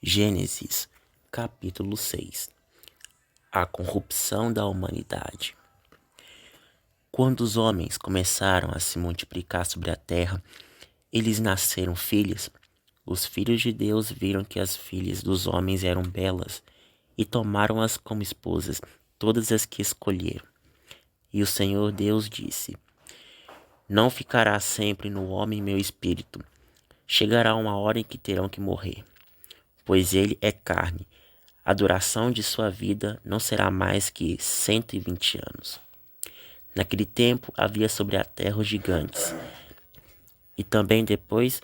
Gênesis, capítulo 6. A corrupção da humanidade. Quando os homens começaram a se multiplicar sobre a terra, eles nasceram filhas. Os filhos de Deus viram que as filhas dos homens eram belas e tomaram-as como esposas, todas as que escolheram. E o Senhor Deus disse: Não ficará sempre no homem meu espírito. Chegará uma hora em que terão que morrer, pois ele é carne. A duração de sua vida não será mais que 120 anos. Naquele tempo havia sobre a terra os gigantes. E também depois,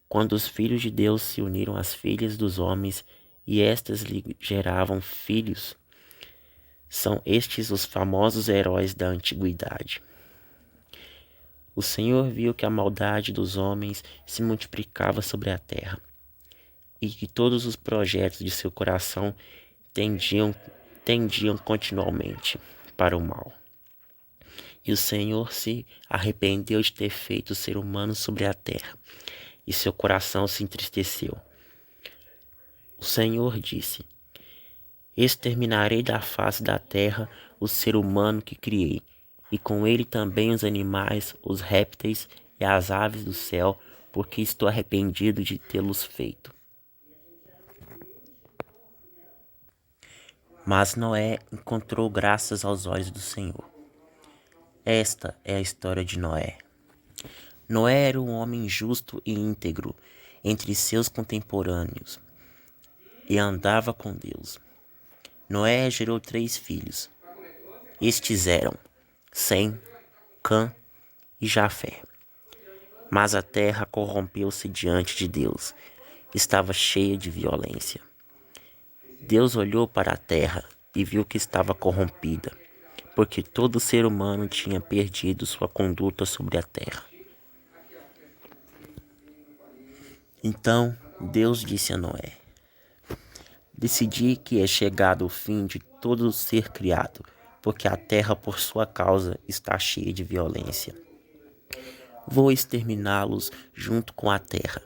quando os filhos de Deus se uniram às filhas dos homens, e estas lhe geravam filhos, são estes os famosos heróis da antiguidade. O Senhor viu que a maldade dos homens se multiplicava sobre a terra, e que todos os projetos de seu coração tendiam continuamente para o mal. E o Senhor se arrependeu de ter feito o ser humano sobre a terra, e seu coração se entristeceu. O Senhor disse: Exterminarei da face da terra o ser humano que criei, e com ele também os animais, os répteis e as aves do céu, porque estou arrependido de tê-los feito. Mas Noé encontrou graças aos olhos do Senhor. Esta é a história de Noé. Noé era um homem justo e íntegro entre seus contemporâneos e andava com Deus. Noé gerou 3 filhos. Estes eram Sem, Cã e Jafé. Mas a terra corrompeu-se diante de Deus. Estava cheia de violência. Deus olhou para a terra e viu que estava corrompida, porque todo ser humano tinha perdido sua conduta sobre a terra. Então Deus disse a Noé: Decidi que é chegado o fim de todo ser criado, porque a terra por sua causa está cheia de violência. Vou exterminá-los junto com a terra.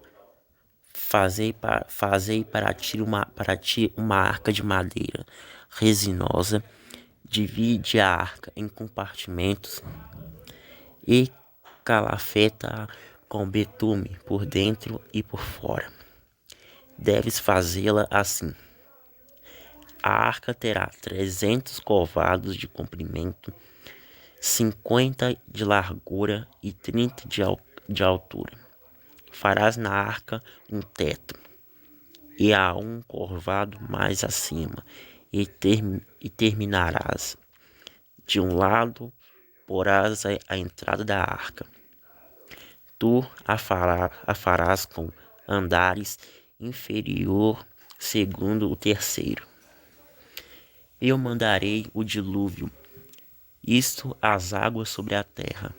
Fazei para ti uma arca de madeira resinosa, divide a arca em compartimentos e calafeta-a com betume por dentro e por fora. Deves fazê-la assim. A arca terá 300 covados de comprimento, 50 de largura e 30 de altura. Farás na arca um teto, e a um corvado mais acima, e terminarás. De um lado porás a entrada da arca. Tu a farás com andares inferior segundo o terceiro. Eu mandarei o dilúvio, isto as águas sobre a terra,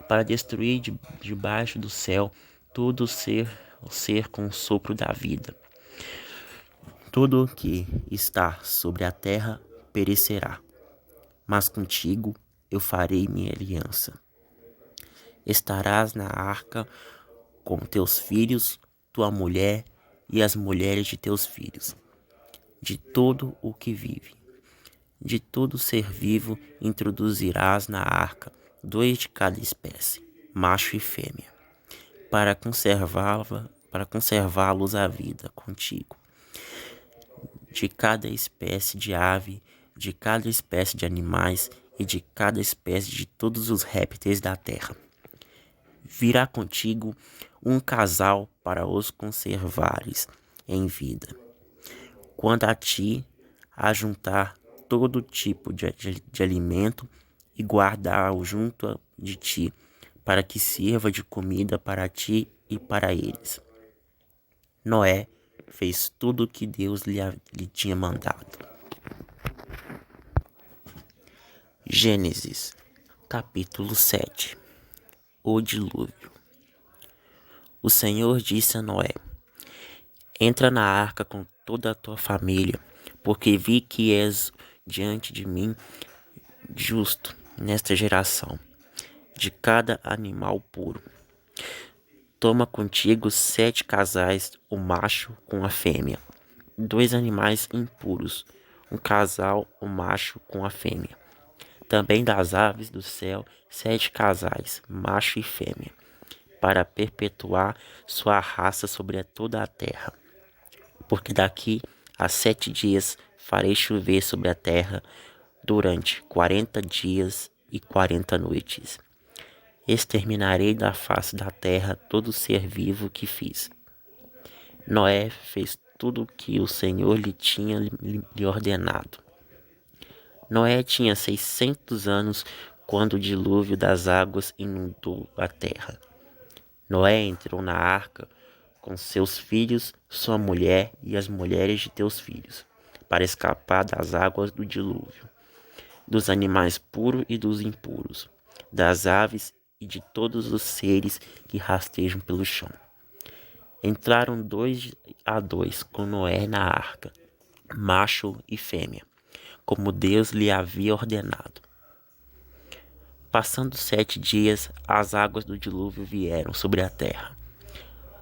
para destruir debaixo do céu todo o ser com o sopro da vida. Tudo o que está sobre a terra perecerá, mas contigo eu farei minha aliança. Estarás na arca com teus filhos, tua mulher e as mulheres de teus filhos. De todo o que vive, de todo ser vivo introduzirás na arca 2 de cada espécie, macho e fêmea, para conservá-los à vida contigo. De cada espécie de ave, de cada espécie de animais e de cada espécie de todos os répteis da terra. Virá contigo um casal para os conservares em vida. Quando a ti ajuntar todo tipo de alimento e guardar-o junto de ti, para que sirva de comida para ti e para eles. Noé fez tudo o que Deus lhe tinha mandado. Gênesis, capítulo 7. O dilúvio. O Senhor disse a Noé: Entra na arca com toda a tua família, porque vi que és diante de mim justo nesta geração. De cada animal puro, Toma contigo 7 casais, o macho com a fêmea, 2 animais impuros, um casal, o macho com a fêmea. Também das aves do céu, 7 casais, macho e fêmea, para perpetuar sua raça sobre toda a terra. Porque daqui a 7 dias farei chover sobre a terra durante 40 dias e 40 noites. Exterminarei da face da terra todo ser vivo que fiz. Noé fez tudo o que o Senhor lhe tinha lhe ordenado. Noé tinha 600 anos quando o dilúvio das águas inundou a terra. Noé entrou na arca com seus filhos, sua mulher e as mulheres de teus filhos, para escapar das águas do dilúvio, dos animais puros e dos impuros, das aves e de todos os seres que rastejam pelo chão. Entraram 2 a 2 com Noé na arca, macho e fêmea, como Deus lhe havia ordenado. Passando 7 dias, as águas do dilúvio vieram sobre a terra.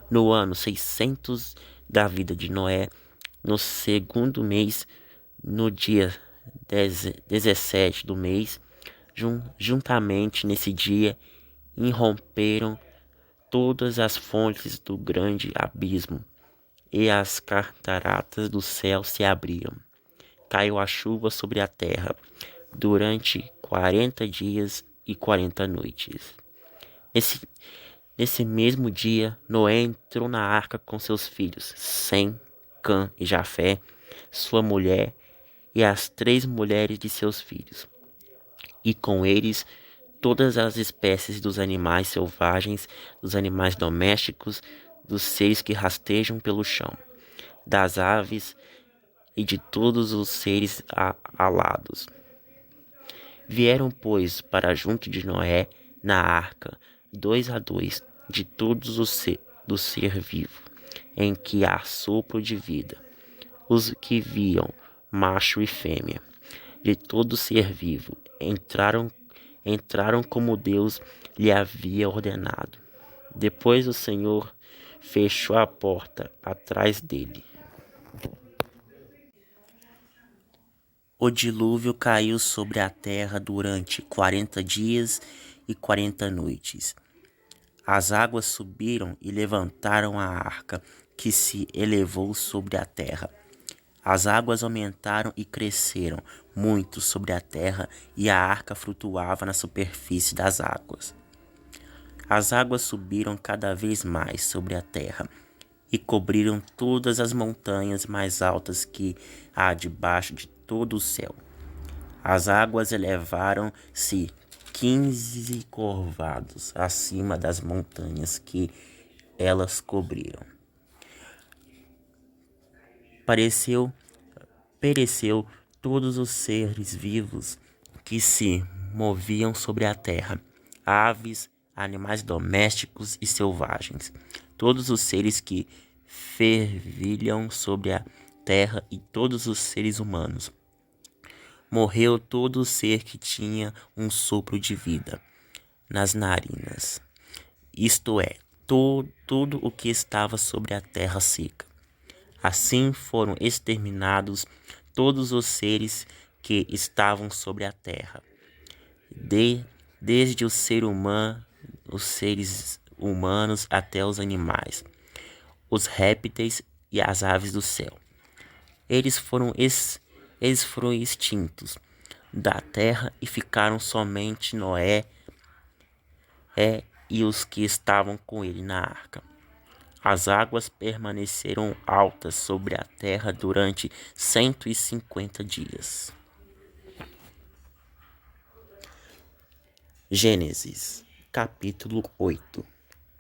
No ano 600 da vida de Noé, no segundo mês, no dia 17 do mês, juntamente nesse dia, irromperam todas as fontes do grande abismo, e as cataratas do céu se abriram. Caiu a chuva sobre a terra durante 40 dias e 40 noites. Nesse mesmo dia, Noé entrou na arca com seus filhos, Sem, Cã e Jafé, sua mulher e as 3 mulheres de seus filhos, e com eles todas as espécies dos animais selvagens, dos animais domésticos, dos seres que rastejam pelo chão, das aves e de todos os seres alados. Vieram, pois, para junto de Noé na arca, 2 a 2, de todos os do ser vivo, em que há sopro de vida, os que viam, macho e fêmea, de todo ser vivo, entraram como Deus lhe havia ordenado. Depois o Senhor fechou a porta atrás dele. O dilúvio caiu sobre a terra durante 40 dias e 40 noites. As águas subiram e levantaram a arca, que se elevou sobre a terra. As águas aumentaram e cresceram muito sobre a terra, e a arca flutuava na superfície das águas. As águas subiram cada vez mais sobre a terra e cobriram todas as montanhas mais altas que há debaixo de todo o céu. As águas elevaram-se 15 corvados acima das montanhas que elas cobriram. Pereceu todos os seres vivos que se moviam sobre a terra, aves, animais domésticos e selvagens, todos os seres que fervilham sobre a terra e todos os seres humanos. Morreu todo ser que tinha um sopro de vida nas narinas, isto é, tudo o que estava sobre a terra seca. Assim foram exterminados todos os seres que estavam sobre a terra, desde os seres humanos até os animais, os répteis e as aves do céu. Eles foram extintos da terra e ficaram somente Noé e os que estavam com ele na arca. As águas permaneceram altas sobre a terra durante 150 dias. Gênesis, capítulo 8.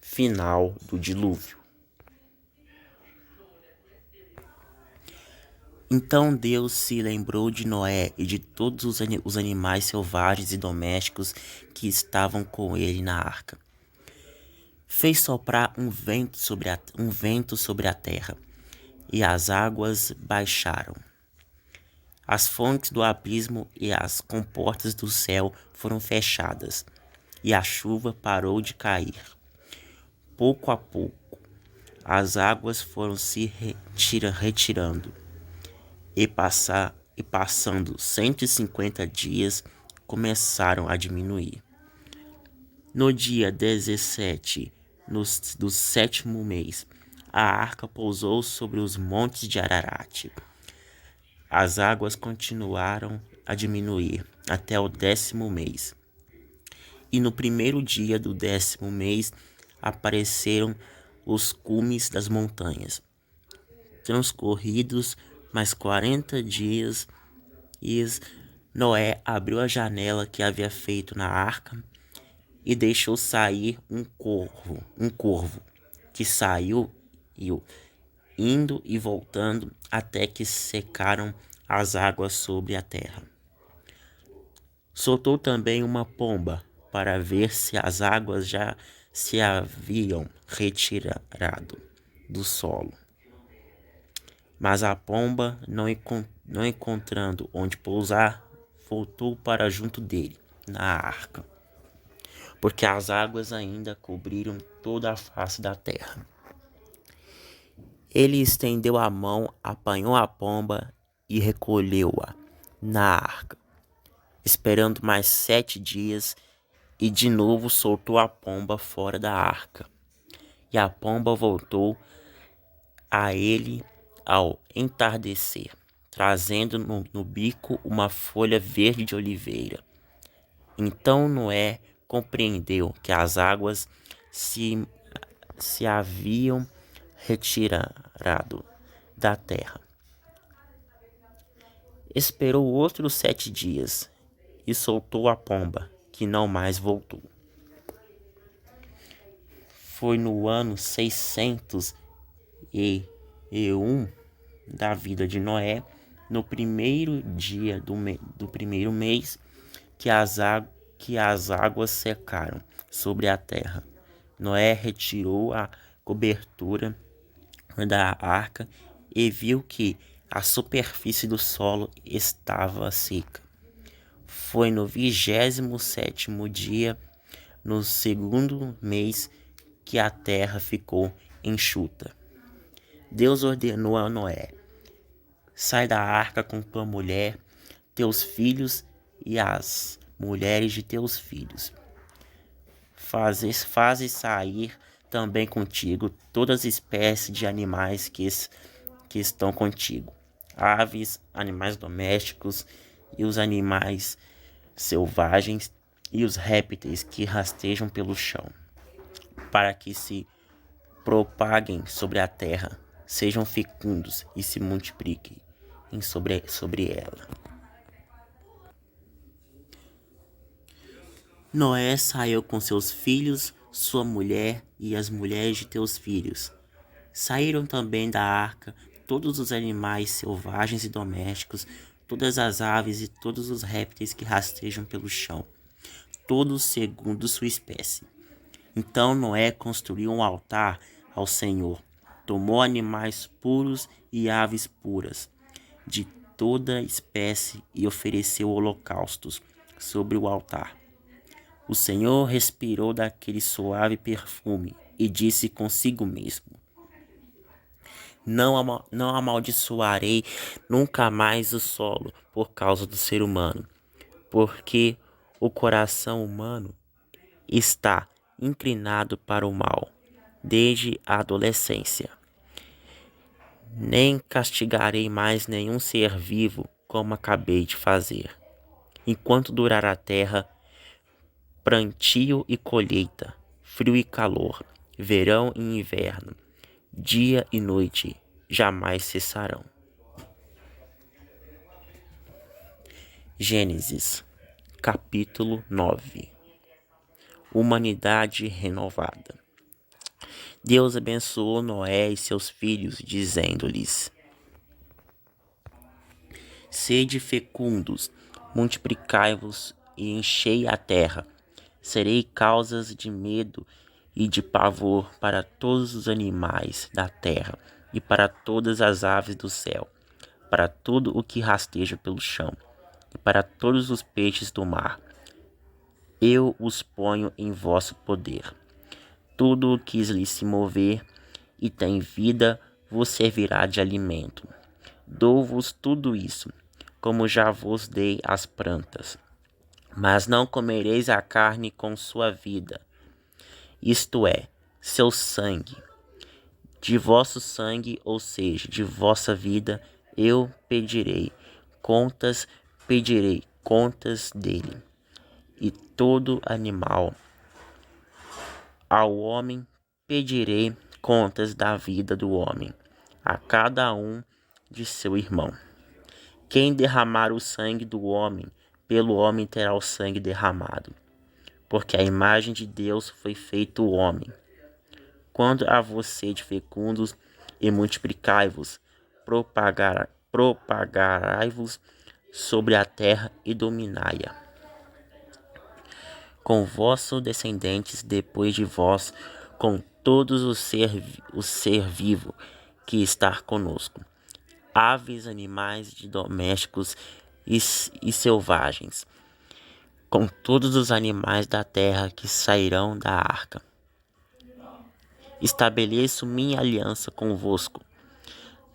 Final do dilúvio. Então Deus se lembrou de Noé e de todos os animais selvagens e domésticos que estavam com ele na arca. Fez soprar um vento sobre a terra, e as águas baixaram. As fontes do abismo e as comportas do céu foram fechadas, e a chuva parou de cair. pouco a pouco, as águas foram se retirando e passando 150 dias, começaram a diminuir. No dia 17 do sétimo mês, a arca pousou sobre os montes de Ararat. As águas continuaram a diminuir até o 10º mês. E no primeiro dia do 10º mês apareceram os cumes das montanhas. Transcorridos mais 40 dias, Noé abriu a janela que havia feito na arca e deixou sair um corvo, que saiu indo e voltando até que secaram as águas sobre a terra. Soltou também uma pomba para ver se as águas já se haviam retirado do solo. Mas a pomba, não encontrando onde pousar, voltou para junto dele, na arca, porque as águas ainda cobriram toda a face da terra. Ele estendeu a mão, apanhou a pomba e recolheu-a na arca, esperando mais 7 dias, e de novo soltou a pomba fora da arca. E a pomba voltou a ele ao entardecer, trazendo no bico uma folha verde de oliveira. Então Noé compreendeu que as águas se haviam retirado da terra. Esperou outros 7 dias e soltou a pomba, que não mais voltou. Foi no ano 601 da vida de Noé, no primeiro dia do primeiro mês, que as águas secaram sobre a terra. Noé retirou a cobertura da arca e viu que a superfície do solo estava seca. Foi no 27º dia, no segundo mês, que a terra ficou enxuta. Deus ordenou a Noé: sai da arca com tua mulher, teus filhos e as mulheres de teus filhos. Faze sair também contigo todas as espécies de animais que estão contigo, aves, animais domésticos e os animais selvagens e os répteis que rastejam pelo chão, para que se propaguem sobre a terra, sejam fecundos e se multipliquem sobre ela. Noé saiu com seus filhos, sua mulher e as mulheres de teus filhos. Saíram também da arca todos os animais selvagens e domésticos, todas as aves e todos os répteis que rastejam pelo chão, todos segundo sua espécie. Então Noé construiu um altar ao Senhor, tomou animais puros e aves puras, de toda espécie, e ofereceu holocaustos sobre o altar. O Senhor respirou daquele suave perfume e disse consigo mesmo: Não amaldiçoarei nunca mais o solo por causa do ser humano, porque o coração humano está inclinado para o mal desde a adolescência. Nem castigarei mais nenhum ser vivo como acabei de fazer. Enquanto durar a terra, plantio e colheita, frio e calor, verão e inverno, dia e noite jamais cessarão. Gênesis, capítulo 9. Humanidade renovada. Deus abençoou Noé e seus filhos, dizendo-lhes: sede fecundos, multiplicai-vos e enchei a terra. Serei causas de medo e de pavor para todos os animais da terra e para todas as aves do céu, para tudo o que rasteja pelo chão e para todos os peixes do mar. Eu os ponho em vosso poder. tudo o que lhe se mover e tem vida vos servirá de alimento. Dou-vos tudo isso, como já vos dei as plantas. Mas não comereis a carne com sua vida, isto é, seu sangue. De vosso sangue, ou seja, de vossa vida, eu pedirei contas dele. E todo animal, ao homem pedirei contas da vida do homem, a cada um de seu irmão. Quem derramar o sangue do homem, pelo homem terá o sangue derramado, porque a imagem de Deus foi feito o homem. Quando a vós sede fecundos e multiplicai-vos, propagarai-vos sobre a terra e dominai-a. Com vossos descendentes depois de vós, com todos o ser vivo que está conosco, aves, animais domésticos e selvagens, com todos os animais da terra que sairão da arca. Estabeleço minha aliança convosco.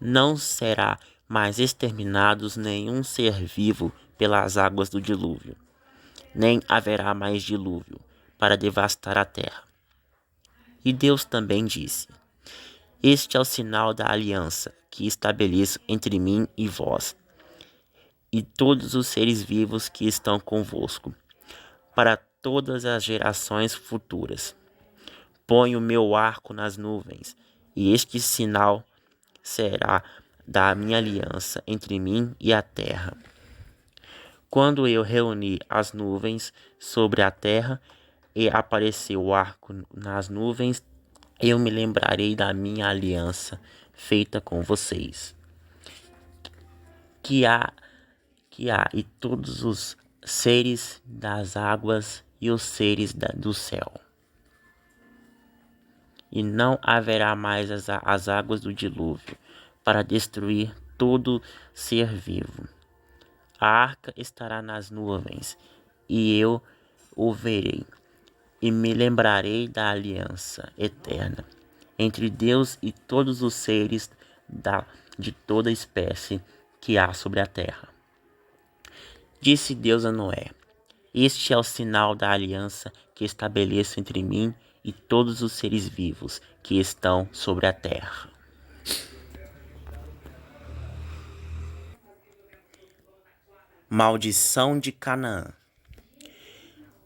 Não será mais exterminados nenhum ser vivo pelas águas do dilúvio, nem haverá mais dilúvio para devastar a terra. E Deus também disse: Este é o sinal da aliança que estabeleço entre mim e vós, e todos os seres vivos que estão convosco, para todas as gerações futuras. Ponho o meu arco nas nuvens, e este sinal será da minha aliança entre mim e a terra. Quando eu reuni as nuvens sobre a terra e apareceu o arco nas nuvens, eu me lembrarei da minha aliança feita com vocês. Que há e todos os seres das águas e os seres do céu. E não haverá mais as águas do dilúvio, para destruir todo ser vivo. A arca estará nas nuvens, e eu o verei, e me lembrarei da aliança eterna entre Deus e todos os seres de toda espécie que há sobre a terra. Disse Deus a Noé: Este é o sinal da aliança que estabeleço entre mim e todos os seres vivos que estão sobre a terra. Maldição de Canaã.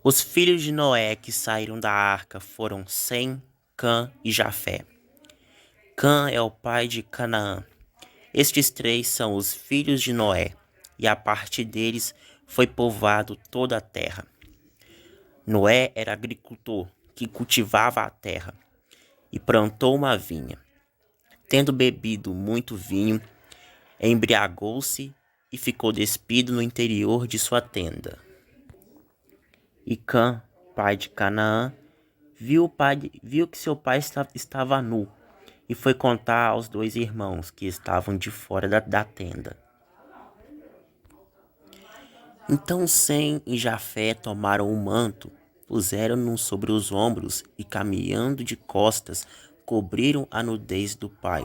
Os filhos de Noé que saíram da arca foram Sem, Cã e Jafé. Cã é o pai de Canaã. Estes três são os filhos de Noé, e a partir deles foi povoado toda a terra. Noé era agricultor que cultivava a terra e plantou uma vinha. Tendo bebido muito vinho, embriagou-se e ficou despido no interior de sua tenda. E Cã, pai de Canaã, viu que seu pai estava nu e foi contar aos dois irmãos que estavam de fora da tenda. Então Sem e Jafé tomaram o manto, puseram-no sobre os ombros e, caminhando de costas, cobriram a nudez do pai.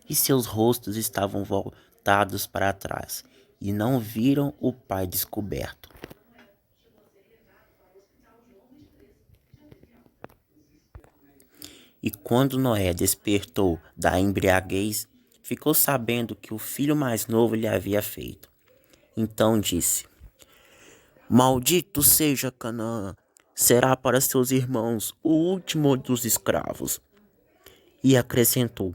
E seus rostos estavam voltados para trás, e não viram o pai descoberto. E quando Noé despertou da embriaguez, ficou sabendo que o filho mais novo lhe havia feito. Então disse: Maldito seja Canaã, será para seus irmãos o último dos escravos. E acrescentou: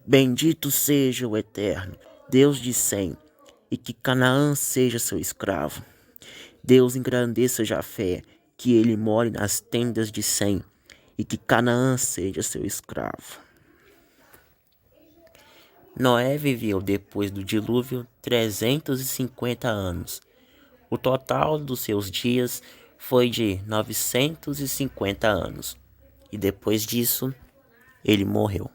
Bendito seja o Eterno, Deus de Sem, e que Canaã seja seu escravo. Deus engrandeça Jafé, que ele more nas tendas de Sem, e que Canaã seja seu escravo. Noé viveu depois do dilúvio 350 anos. O total dos seus dias foi de 950 anos. E depois disso, ele morreu.